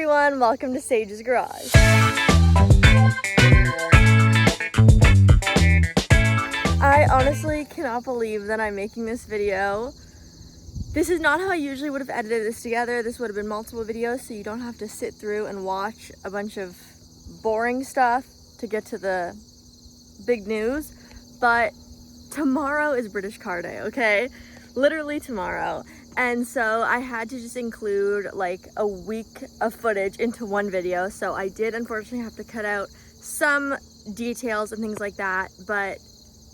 everyone, welcome to Sage's Garage. I honestly cannot believe that I'm making this video. This is not how I usually would have edited this together. This would have been multiple videos, so you don't have to sit through and watch a bunch of boring stuff to get to the big news. But tomorrow is British Car Day, okay? Literally tomorrow. And so I had to just include like a week of footage into one video. So I did unfortunately have to cut out some details and things like that, but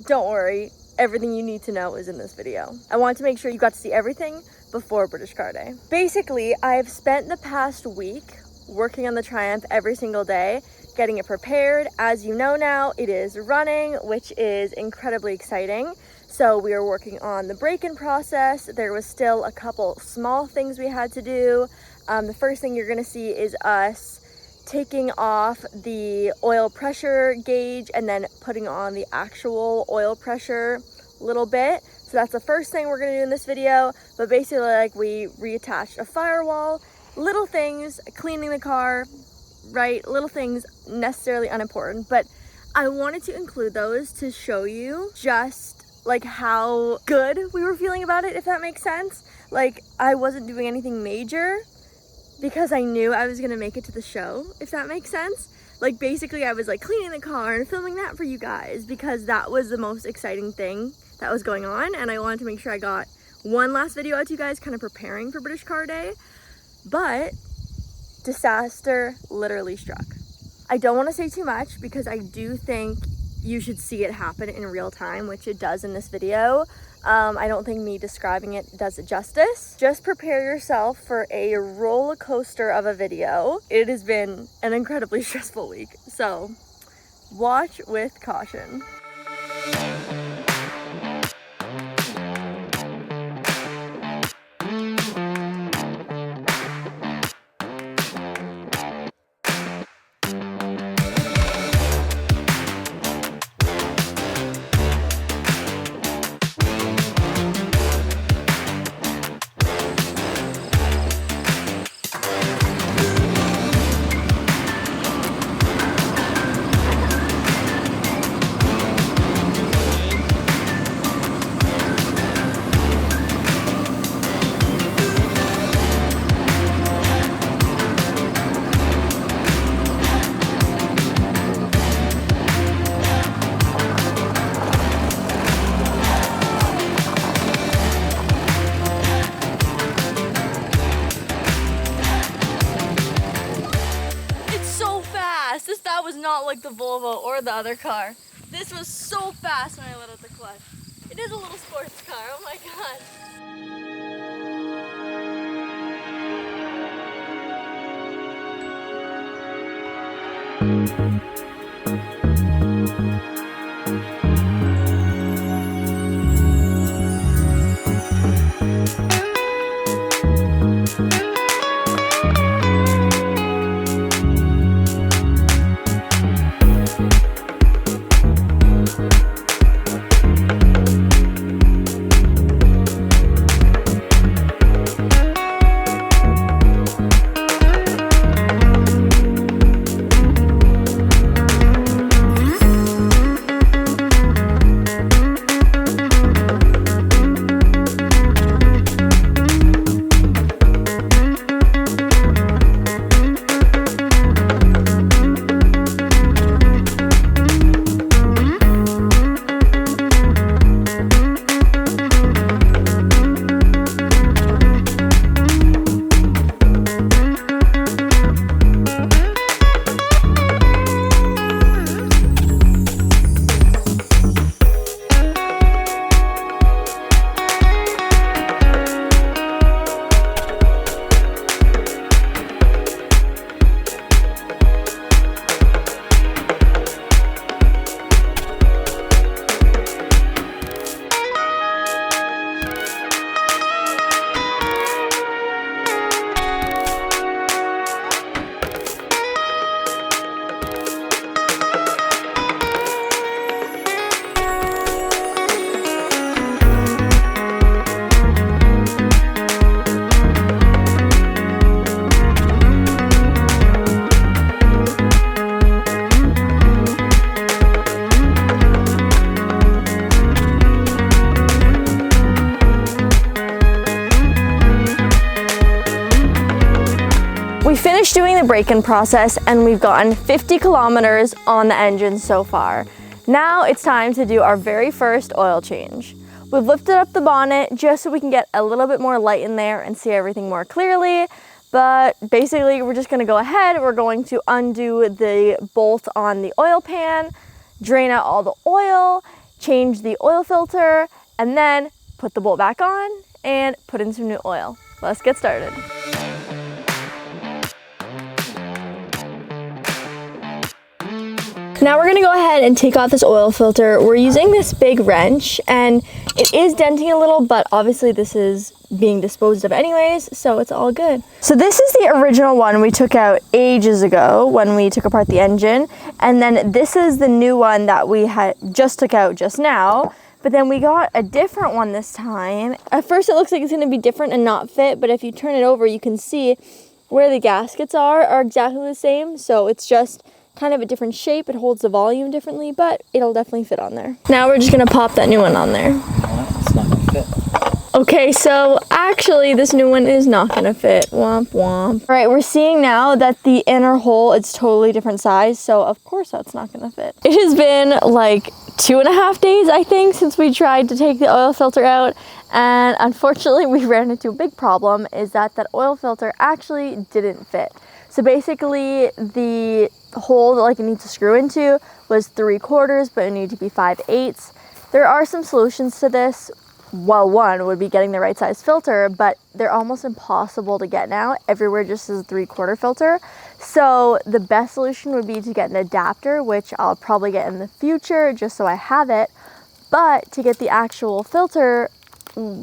don't worry, everything you need to know is in this video. I wanted to make sure you got to see everything before British Car Day. Basically, I've spent the past week working on the Triumph every single day, getting it prepared. As you know now, it is running, which is incredibly exciting. So we are working on the break-in process. There was still a couple small things we had to do. The first thing you're gonna see is us taking off the oil pressure gauge and then putting on the actual oil pressure a little bit. So that's the first thing we're gonna do in this video. But basically, like, we reattached a firewall, little things, cleaning the car, right? Little things, necessarily unimportant, but I wanted to include those to show you just like how good we were feeling about it, if that makes sense. Like, I wasn't doing anything major because I knew I was gonna make it to the show, if that makes sense. Like, basically I was like cleaning the car and filming that for you guys because that was the most exciting thing that was going on, and I wanted to make sure I got one last video out to you guys kind of preparing for British Car Day. But disaster literally struck. I don't want to say too much because I do think you should see it happen in real time, which it does in this video. I don't think me describing it does it justice. Just prepare yourself for a roller coaster of a video. It has been an incredibly stressful week, so watch with caution. That was not like the Volvo or the other car. This was so fast when I let out the clutch. It is a little sports car, oh my god. We finished doing the break-in process and we've gotten 50 kilometers on the engine so far. Now it's time to do our very first oil change. We've lifted up the bonnet just so we can get a little bit more light in there and see everything more clearly. But basically we're just gonna go ahead. We're going to undo the bolt on the oil pan, drain out all the oil, change the oil filter, and then put the bolt back on and put in some new oil. Let's get started. Now we're gonna go ahead and take off this oil filter. We're using this big wrench and it is denting a little, but obviously this is being disposed of anyways, so it's all good. So this is the original one we took out ages ago when we took apart the engine. And then this is the new one that we had just took out just now. But then we got a different one this time. At first it looks like it's gonna be different and not fit, but if you turn it over, you can see where the gaskets are exactly the same. So it's just kind of a different shape. It holds the volume differently, but it'll definitely fit on there. Now we're just gonna pop that new one on there. It's not gonna fit. Okay, so actually this new one is not gonna fit. Womp womp. All right, we're seeing now that the inner hole is totally different size, so of course that's not gonna fit. It has been like 2.5 days, I think, since we tried to take the oil filter out, and unfortunately we ran into a big problem, is that that oil filter actually didn't fit. So basically the hole that like it needs to screw into was 3/4, but it needed to be 5/8. There are some solutions to this. Well, one would be getting the right size filter, but they're almost impossible to get now. Everywhere just is a 3/4 filter. So the best solution would be to get an adapter, which I'll probably get in the future just so I have it. But to get the actual filter,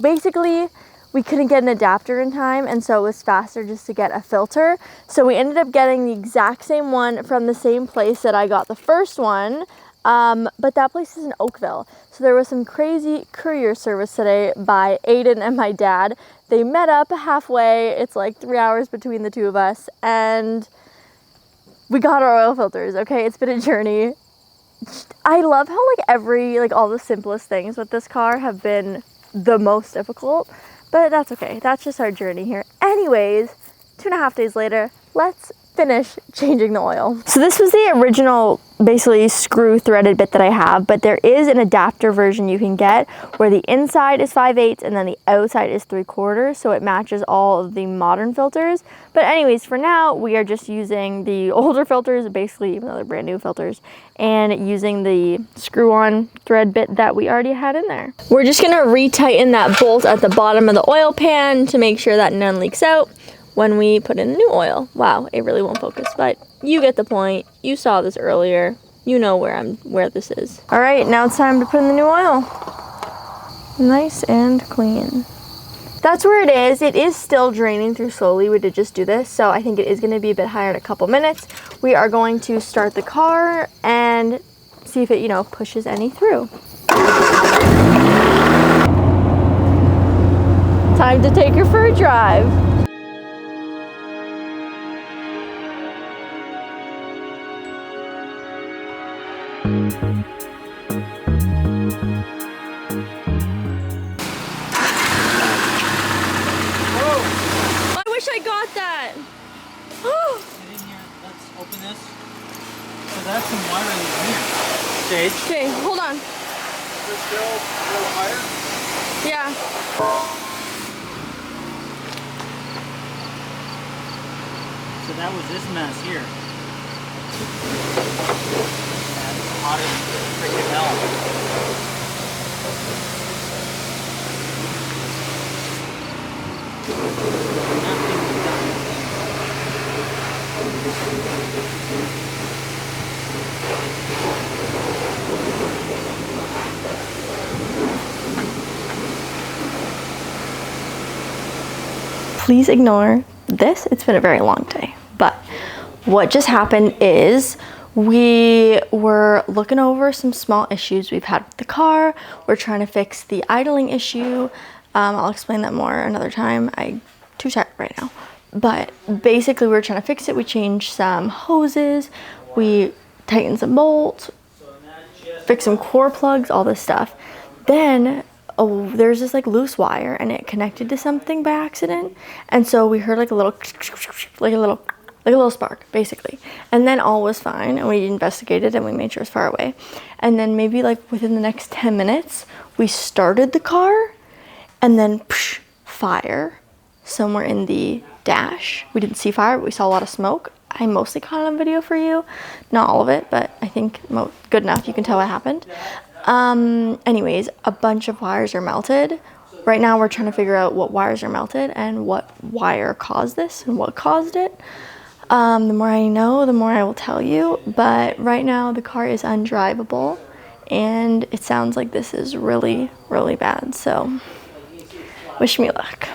basically we couldn't get an adapter in time, and so it was faster just to get a filter. So we ended up getting the exact same one from the same place that I got the first one, but that place is in Oakville. So there was some crazy courier service today by Aiden and my dad. They met up halfway. It's like 3 hours between the two of us, and we got our oil filters, okay? It's been a journey. I love how all the simplest things with this car have been the most difficult. But that's okay, that's just our journey here. Anyways, 2.5 days later, let's finish changing the oil. So this was the original, basically screw threaded bit that I have, but there is an adapter version you can get where the inside is 5/8 and then the outside is 3/4, so it matches all of the modern filters. But anyways, for now, we are just using the older filters, basically even though they're brand new filters, and using the screw-on thread bit that we already had in there. We're just gonna retighten that bolt at the bottom of the oil pan to make sure that none leaks out when we put in the new oil. Wow, it really won't focus, but you get the point. You saw this earlier. You know where this is. All right, now it's time to put in the new oil. Nice and clean. That's where it is. It is still draining through slowly. We did just do this, so I think it is gonna be a bit higher in a couple minutes. We are going to start the car and see if it, pushes any through. Time to take her for a drive. I wish I got that. Get in here. Let's open this. So that's some wiring in here. Sage. Okay, hold on. Is this still wire? Yeah. So that was this mess here. That's hot as freaking hell. Please ignore this. It's been a very long day. But what just happened is we were looking over some small issues we've had with the car. We're trying to fix the idling issue. I'll explain that more another time. I'm too tired right now. But basically we're trying to fix it. We changed some hoses. We tightened some bolts, fixed some core plugs, all this stuff. Then there's this like loose wire and it connected to something by accident, and so we heard like a little spark basically, and then all was fine and we investigated and we made sure it was far away. And then maybe like within the next 10 minutes we started the car, and then fire somewhere in the dash. We didn't see fire, but we saw a lot of smoke. I mostly caught it on video for you, not all of it, but I think good enough. You can tell what happened. Anyways, a bunch of wires are melted. Right now we're trying to figure out what wires are melted and what wire caused this and what caused it. The more I know, the more I will tell you, but right now the car is undrivable and it sounds like this is really, really bad, so wish me luck.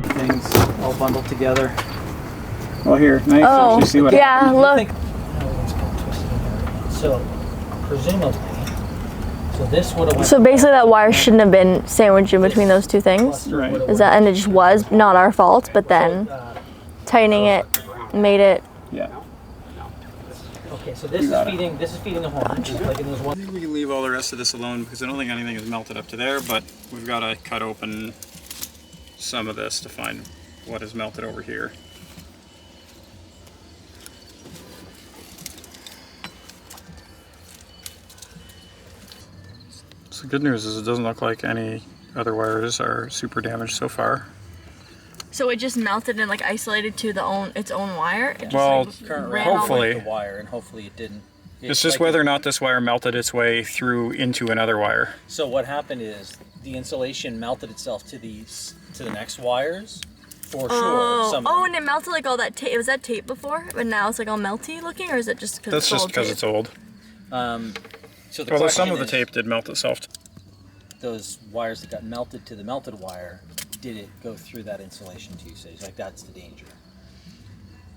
Things all bundled together. Well, here, now Oh, you see what yeah, look. So, presumably, so this would have went. So basically that wire shouldn't have been sandwiched in between those two things. Right. Is that, and it just was not our fault, but then tightening it made it. Yeah. Okay, so this is feeding the horn. Just like in those one. I think we can leave all the rest of this alone because I don't think anything is melted up to there, but we've got to cut open some of this to find what is melted over here. So the good news is it doesn't look like any other wires are super damaged so far. So it just melted and like isolated to its own wire? It just, Well, ran hopefully. The wire, and hopefully it didn't. It's just whether or not this wire melted its way through into another wire. So what happened is the insulation melted itself to the next wires, for sure. And it melted like all that tape. Was that tape before? But now it's like all melty looking, or is it just because That's just because it's old. So the Although some question of the is, tape did melt itself. those wires that got melted to the melted wire, did it go through that insulation to usage? Like, that's the danger.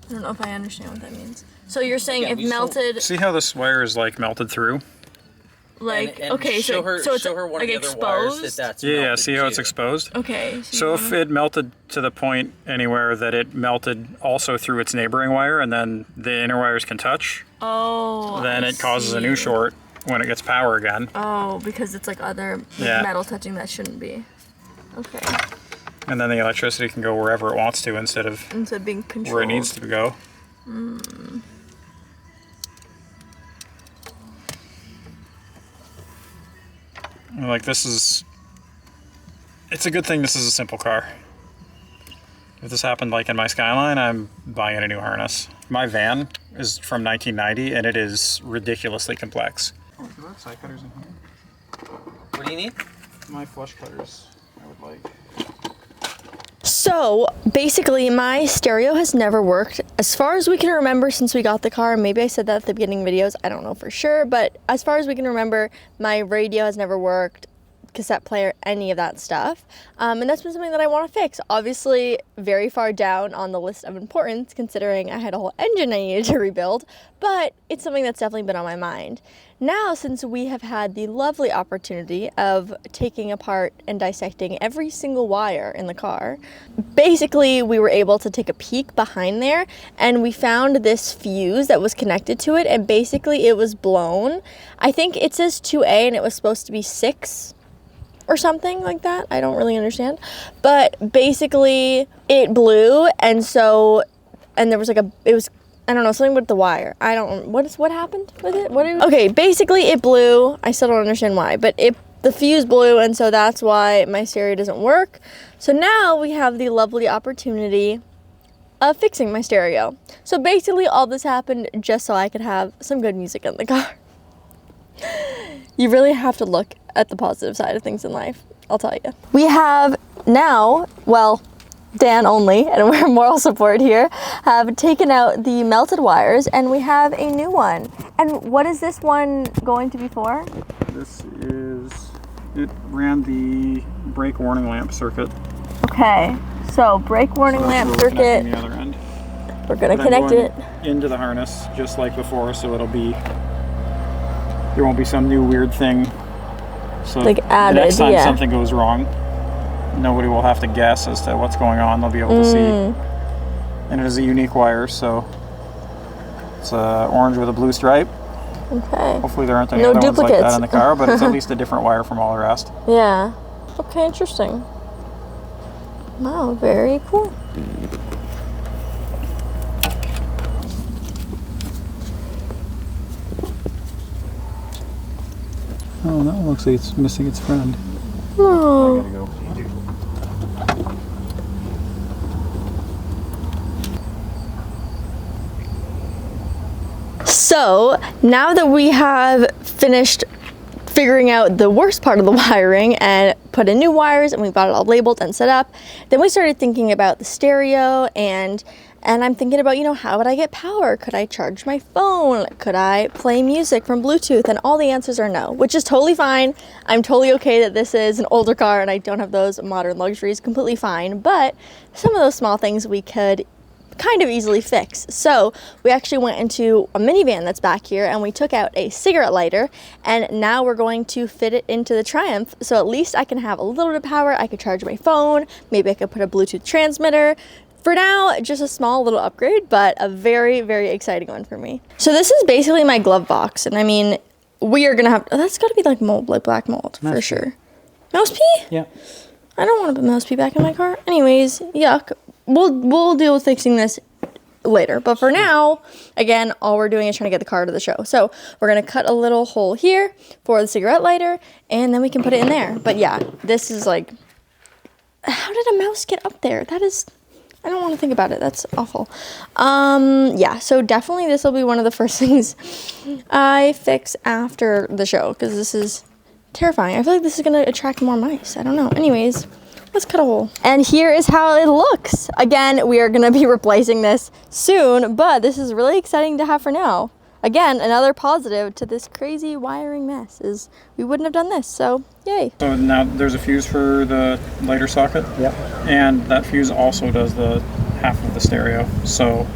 I don't know if I understand what that means. So you're saying Yeah, if we still- melted, See how this wire is like melted through? like, And okay, show her, so it's show her one like of the other wires exposed? that's Yeah, melted see how it's too. exposed? Okay. So if it melted to the point anywhere that it melted also through its neighboring wire and then the inner wires can touch, then it causes a new short when it gets power again. Oh, because it's like other metal touching that shouldn't be. Okay. And then the electricity can go wherever it wants to instead of being controlled. where it needs to go. Like it's a good thing this is a simple car. If this happened like in my Skyline, I'm buying a new harness. My van is from 1990 and it is ridiculously complex. Oh, do I have side cutters in here? What do you need? My flush cutters, I would like. So basically my stereo has never worked as far as we can remember since we got the car. Maybe I said that at the beginning videos, I don't know for sure, but as far as we can remember, my radio has never worked, cassette player, any of that stuff. And that's been something that I want to fix. Obviously very far down on the list of importance considering I had a whole engine I needed to rebuild, but it's something that's definitely been on my mind. Now, since we have had the lovely opportunity of taking apart and dissecting every single wire in the car, basically we were able to take a peek behind there and we found this fuse that was connected to it, and basically it was blown. I think it says 2A and it was supposed to be 6 or something like that. I don't really understand. But basically it blew, and there was like I don't know, something with the wire. I don't, what happened with it? Okay, basically it blew. I still don't understand why, but the fuse blew, and so that's why my stereo doesn't work. So now we have the lovely opportunity of fixing my stereo. So basically all this happened just so I could have some good music in the car. You really have to look at the positive side of things in life, I'll tell you. We have now, well, Dan only, and we're moral support here, have taken out the melted wires, and we have a new one. And what is this one going to be for? It ran the brake warning lamp circuit. Okay, so brake warning lamp circuit. The other end. We're gonna But I'm connect going it into the harness just like before, so it'll be, there won't be some new weird thing. So like the added. next time Yeah. something goes wrong, nobody will have to guess as to what's going on. They'll be able to see. And it is a unique wire, so it's orange with a blue stripe. Okay. Hopefully there aren't any No other ones like duplicates. that in the car, but it's at least a different wire from all the rest. Yeah. Okay, interesting. Wow, very cool. Oh, that one looks like it's missing its friend. Oh. Go. So now that we have finished figuring out the worst part of the wiring and put in new wires and we've got it all labeled and set up, then we started thinking about the stereo and I'm thinking about, you know, how would I get power? Could I charge my phone? Could I play music from Bluetooth? And all the answers are no, which is totally fine. I'm totally okay that this is an older car and I don't have those modern luxuries, completely fine. But some of those small things we could kind of easily fix. So we actually went into a minivan that's back here and we took out a cigarette lighter, and now we're going to fit it into the Triumph, so at least I can have a little bit of power. I could charge my phone, maybe I could put a Bluetooth transmitter. For now, just a small little upgrade, but a very, very exciting one for me. So this is basically my glove box, and I mean, we are gonna have, that's gotta be like mold, like black mold, for sure. Mouse pee? Yeah. I don't want to put mouse pee back in my car. Anyways, yuck. We'll deal with fixing this later. But for now, again, all we're doing is trying to get the car to the show. So we're going to cut a little hole here for the cigarette lighter, and then we can put it in there. But yeah, this is like, how did a mouse get up there? That is, I don't want to think about it. That's awful. Yeah, so definitely this will be one of the first things I fix after the show, because this is terrifying. I feel like this is going to attract more mice. I don't know. Anyways, let's cut a hole. And here is how it looks. Again, we are going to be replacing this soon, but this is really exciting to have for now. Again, another positive to this crazy wiring mess is we wouldn't have done this, so yay. So now there's a fuse for the lighter socket. Yep. And that fuse also does the half of the stereo. So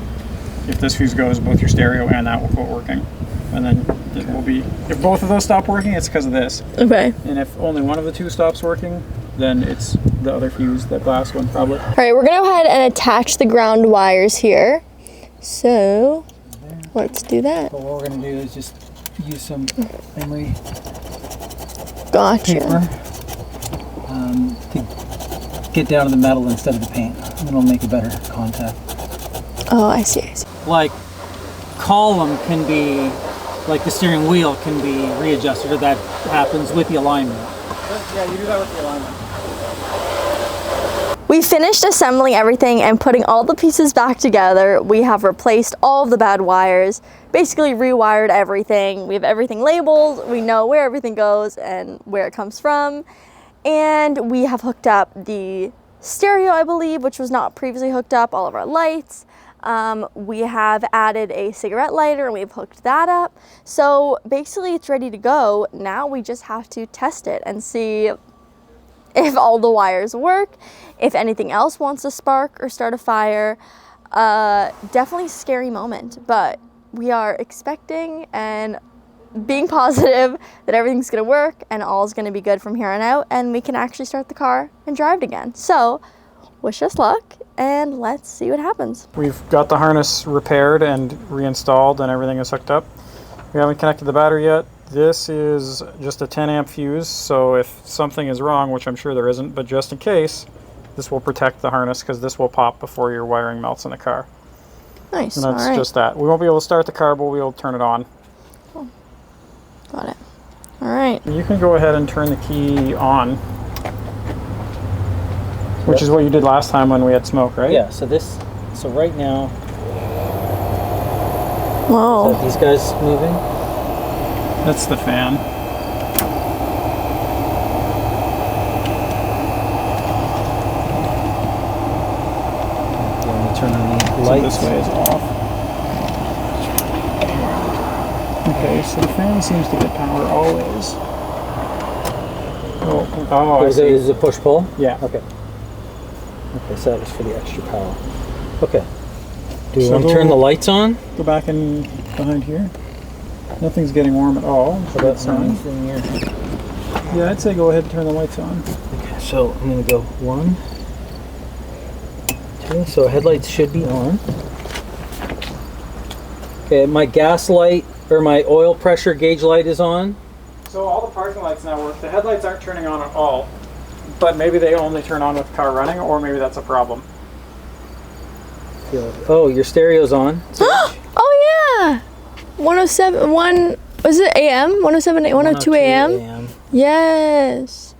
if this fuse goes, both your stereo and that will quit working. And then it will be, if both of those stop working, it's because of this. Okay. And if only one of the two stops working, then it's the other fuse, that glass one probably. All right, we're gonna go ahead and attach the ground wires here. So let's do that. But what we're going to do is just use some memory Gotcha. paper to get down to the metal instead of the paint. And it'll make a better contact. Oh, I see, I see. Like, column can be, like the steering wheel can be readjusted, or that happens with the alignment. Yeah, you do that with the alignment. We finished assembling everything and putting all the pieces back together. We have replaced all of the bad wires, basically rewired everything. We have everything labeled. We know where everything goes and where it comes from. And we have hooked up the stereo, I believe, which was not previously hooked up, all of our lights. We have added a cigarette lighter and we've hooked that up. So basically it's ready to go. Now we just have to test it and see if all the wires work, if anything else wants to spark or start a fire. Definitely a scary moment, but we are expecting and being positive that everything's gonna work and all is gonna be good from here on out, and we can actually start the car and drive it again. So wish us luck and let's see what happens. We've got the harness repaired and reinstalled and everything is hooked up. We haven't connected the battery yet. This is just a 10 amp fuse, so if something is wrong, which I'm sure there isn't, but just in case, this will protect the harness because this will pop before your wiring melts in the car. Nice. And that's all right. just that. We won't be able to start the car, but we'll be able to turn it on. Cool. Got it. All right. You can go ahead and turn the key on, which is what you did last time when we had smoke, right? Yeah, so right now, Whoa. so these guys moving. That's the fan. Let me turn on the So lights. this way is off. Okay, so the fan seems to get power always. Oh, I Is see. it a push-pull? Yeah. Okay. Okay, so that was for the extra power. Okay. Do we want to turn the lights on? Go back in behind here. Nothing's getting warm at all. So that's fine. Yeah, I'd say go ahead and turn the lights on. Okay, so I'm gonna go 1, 2. So headlights should be on. Okay, my gas light or my oil pressure gauge light is on. So all the parking lights now work. The headlights aren't turning on at all, but maybe they only turn on with the car running, or maybe that's a problem. Oh, your stereo's on. Oh yeah, 107. Was it AM? 107, 102 AM. Yes.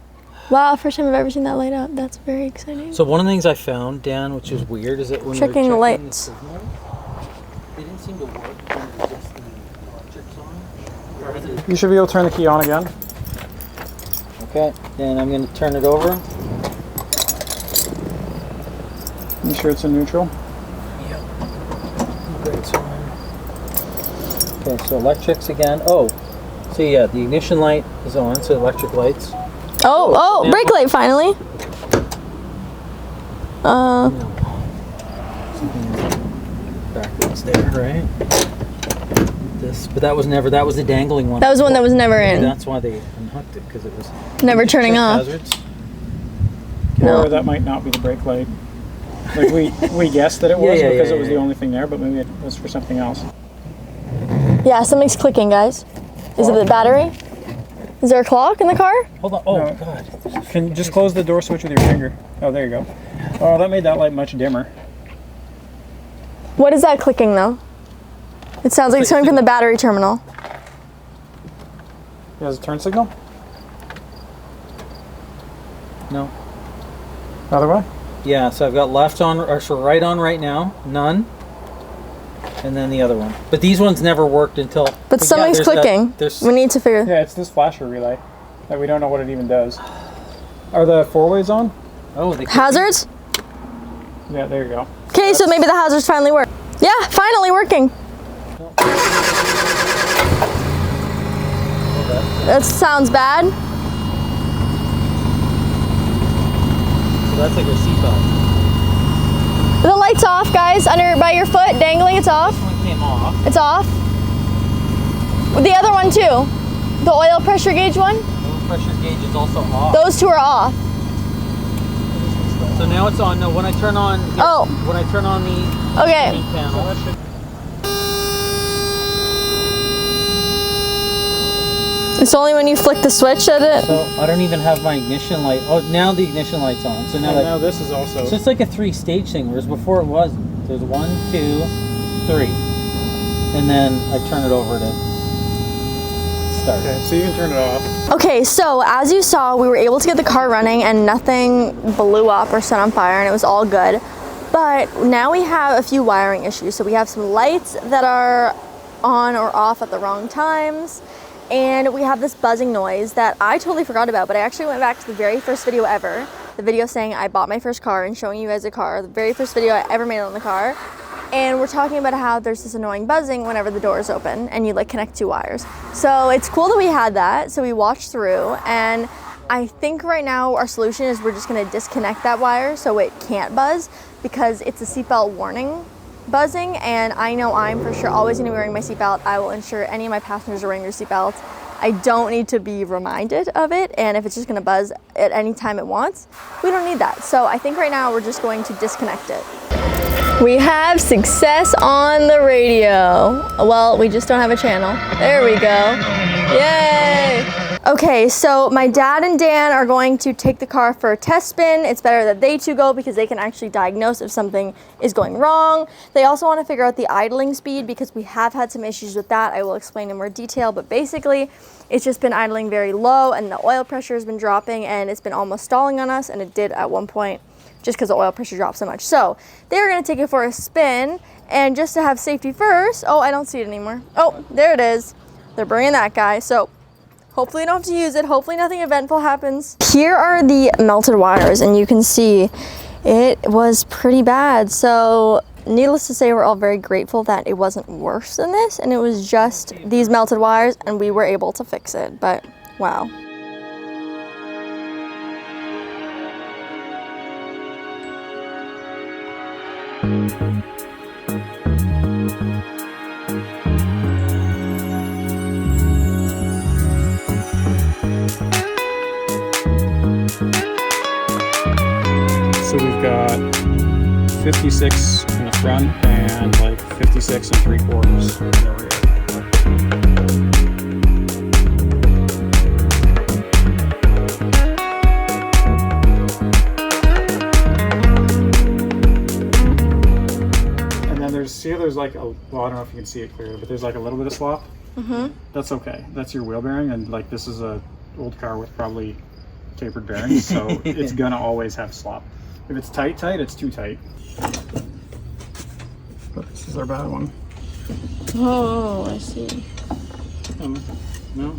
Wow, first time I've ever seen that light up. That's very exciting. So one of the things I found, Dan, which is weird, is that when checking we were checking lights. the signal, they didn't seem to work when just the electric's on. Or is it? You should be able to turn the key on again. Okay, then I'm going to turn it over. You sure it's in neutral? Brakes on. Okay, so electrics again. Oh, so yeah, the ignition light is on, so electric lights. Oh, brake light finally. Backwards there, right? This, but that was the dangling one. That was one that was never in. That's why they unhooked it, because it was Never turning off. hazards. No. Or that might not be the brake light. Like we guessed that it was because it was the only thing there, but maybe it was for something else. Yeah, something's clicking, guys. Is it the battery? Is there a clock in the car? Hold on. Oh, No. God. Can you just close the door switch with your finger? Oh, there you go. Oh, that made that light much dimmer. What is that clicking though? It sounds like it's coming from the battery terminal. It has a turn signal? No. Other way? Yeah, so I've got left on, or so right on right now, none. And then the other one. But these ones never worked until... But something's there's that- clicking. there's, We need to figure. Yeah, it's this flasher relay that we don't know what it even does. Are the four-ways on? oh, they Hazards? Yeah, there you go. Okay, so maybe the hazards finally work. Yeah, finally working. That sounds bad. So that's like your seatbelt. The light's off, guys. Under by your foot, dangling. It's off. This one came off. It's off. The other one too. The oil pressure gauge one. Oil pressure gauge is also off. Those two are off. So now it's on. No, when I turn on... Oh. When I turn on the Okay. main panel... It's only when you flick the switch that it. So I don't even have my ignition light. Oh, now the ignition light's on. So now, And now this is also... so it's like a 3-stage thing, whereas before it wasn't. There's 1, 2, 3, and then I turn it over to start. Okay, so you can turn it off. Okay, so as you saw, we were able to get the car running and nothing blew up or set on fire and it was all good. But now we have a few wiring issues. So we have some lights that are on or off at the wrong times. And we have this buzzing noise that I totally forgot about, but I actually went back to the very first video ever. The video saying I bought my first car and showing you guys a car. The very first video I ever made on the car. And we're talking about how there's this annoying buzzing whenever the door is open and you like connect two wires. So it's cool that we had that. So we watched through, and I think right now our solution is we're just gonna disconnect that wire so it can't buzz, because it's a seatbelt warning buzzing, and I know I'm for sure always gonna be wearing my seatbelt. I will ensure any of my passengers are wearing their seatbelts. I don't need to be reminded of it, and if it's just gonna buzz at any time it wants, we don't need that. So I think right now we're just going to disconnect it. We have success on the radio. Well, we just don't have a channel. There we go. Yay! Okay, so my dad and Dan are going to take the car for a test spin. It's better that they two go because they can actually diagnose if something is going wrong. They also want to figure out the idling speed because we have had some issues with that. I will explain in more detail, but basically it's just been idling very low and the oil pressure has been dropping and it's been almost stalling on us, and it did at one point just because the oil pressure dropped so much. So they're gonna take it for a spin, and just to have safety first, oh, I don't see it anymore. Oh, there it is. They're bringing that guy. So hopefully you don't have to use it. Hopefully nothing eventful happens. Here are the melted wires, and you can see it was pretty bad. So needless to say, we're all very grateful that it wasn't worse than this, and it was just these melted wires, and we were able to fix it, but wow. So we've got 56 in the front and like 56 and 3/4 in the rear. And then there's like a, well, I don't know if you can see it clearly, but there's like a little bit of slop. That's okay. That's your wheel bearing, and like this is a old car with probably tapered bearings, so it's gonna always have slop. If it's tight, it's too tight. But this is our bad one. Oh, I see. No?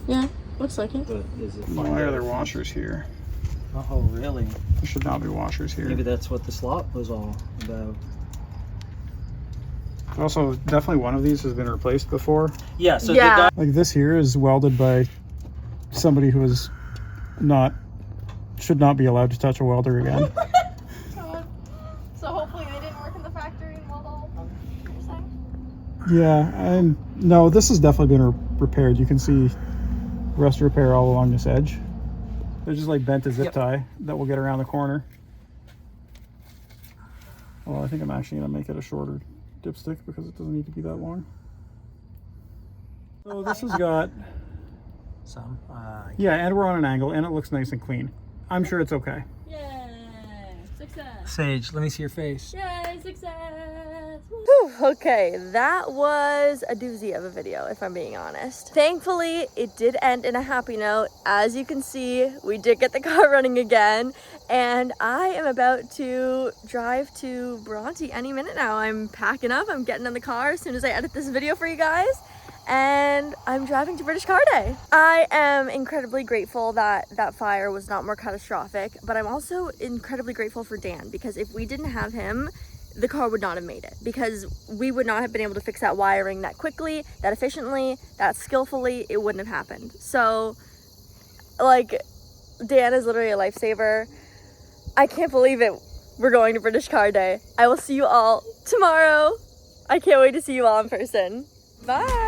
Yeah, looks like it. But is it? Why are there washers here? Oh, really? There should not be washers here. Maybe that's what the slop was all about. Also, definitely one of these has been replaced before. Yeah. So Yeah. the guy. Like this here is welded by somebody who is should not be allowed to touch a welder again. So hopefully they didn't work in the factory and weld all of them, you're saying? Yeah, and no, this has definitely been repaired. You can see rust repair all along this edge. There's just like bent a zip tie that will get around the corner. Well, I think I'm actually gonna make it a shorter dipstick because it doesn't need to be that long. So this has got, Some. yeah, and we're on an angle and it looks nice and clean. I'm sure it's okay. Yay! Success! Sage, let me see your face. Yay! Success! Whew, okay, that was a doozy of a video, if I'm being honest. Thankfully, it did end in a happy note. As you can see, we did get the car running again, and I am about to drive to Bronte any minute now. I'm packing up, I'm getting in the car as soon as I edit this video for you guys, and I'm driving to British Car Day. I am incredibly grateful that that fire was not more catastrophic, but I'm also incredibly grateful for Dan, because if we didn't have him, the car would not have made it, because we would not have been able to fix that wiring that quickly, that efficiently, that skillfully. It wouldn't have happened. So, like, Dan is literally a lifesaver. I can't believe it. We're going to British Car Day. I will see you all tomorrow. I can't wait to see you all in person. Bye.